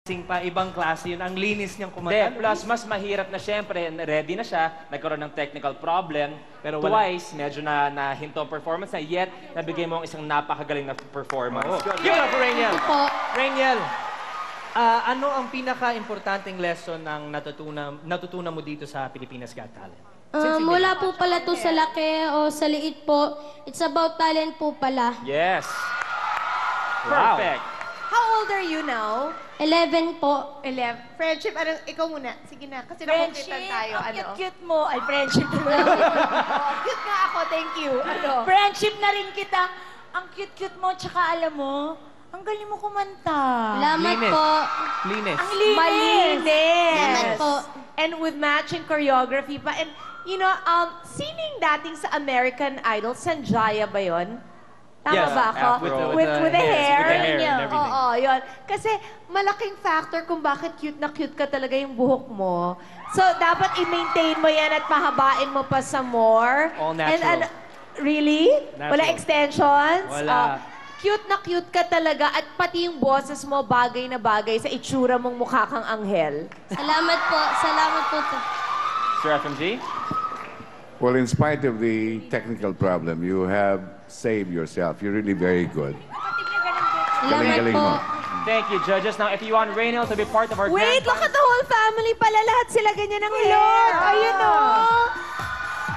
pa, ibang klase yun. Ang linis niyang Hindi, kumanta. plus mas mahirap na syempre, ready na siya, nagkaroon ng technical problem, pero twice, medyo nahinto ang performance na, yet nabigay mo ang isang napakagaling na performance. Give it up for Rainiel. po. Rainiel, ano ang pinaka-importanting lesson ng natutunan mo dito sa Pilipinas Got Talent? Wala po pala to sa laki o sa liit po. It's about talent po pala. Yes. Wow. Perfect. How old are you now? 11 po. 11. Friendship, ikaw muna. Sige na, kasi Friendship, nakukitan tayo. ang cute-cute mo. Ay, friendship. Cute nga ako, thank you. Friendship na rin kita. Ang cute-cute mo, tsaka alam mo, ang galing mo kumanta. Salamat po. Linis. Ang linis. Malinis. Salamat po. And with matching choreography pa. And, you know, singing dating sa American Idol, Sanjaya ba yun? Tama Yes, ba ako? afro. With the hair? With the hair and everything. Oo, yun. Kasi malaking factor kung bakit cute na cute ka talaga yung buhok mo. So, dapat i-maintain mo yan at pahabain mo pa sa more. All natural. And, really? Natural. Wala extensions? Wala. Cute na cute ka talaga at pati yung boses mo bagay na bagay sa itsura mong mukha kang anghel. Salamat po. Salamat po. Sir FMG? Well, in spite of the technical problem, you have saved yourself. You're really very good. Salamat Galing-galing po. mo. Thank you, judges. Now, if you want Rainiel to be part of our Wait, grand look at the whole family pala. Lahat sila ganyan ng hair. Ayun o.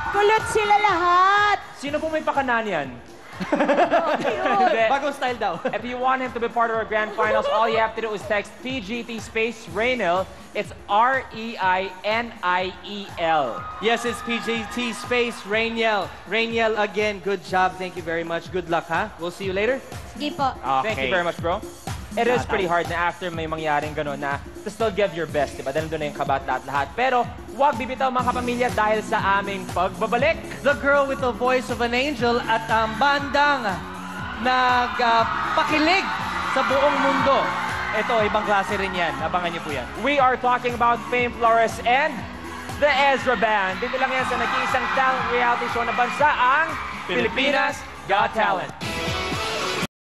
Kulot sila lahat. Sino po may pakanan yan? Hindi. Bagong style daw. If you want him to be part of our grand finals, all you have to do is text PGT space Rainiel. It's R-E-I-N-I-E-L. Yes, it's PJT space Rainiel. Rainiel, again, good job. Thank you very much. Good luck, ha? We'll see you later. Sige po. Thank you very much, bro. It is pretty hard na after may mangyaring gano'n na to still give your best, diba? Dahil doon na yung kabat lahat. Pero huwag bibitaw mga kapamilya dahil sa aming pagbabalik. The girl with the voice of an angel at ang bandang nagpakilig sa buong mundo. Ito, ibang klase rin yan. Abangan niyo po yan. We are talking about Fame Flores and the Ezra Band. Dito lang yan sa nag-iisang talent reality show na bansa ang Pilipinas Got Talent.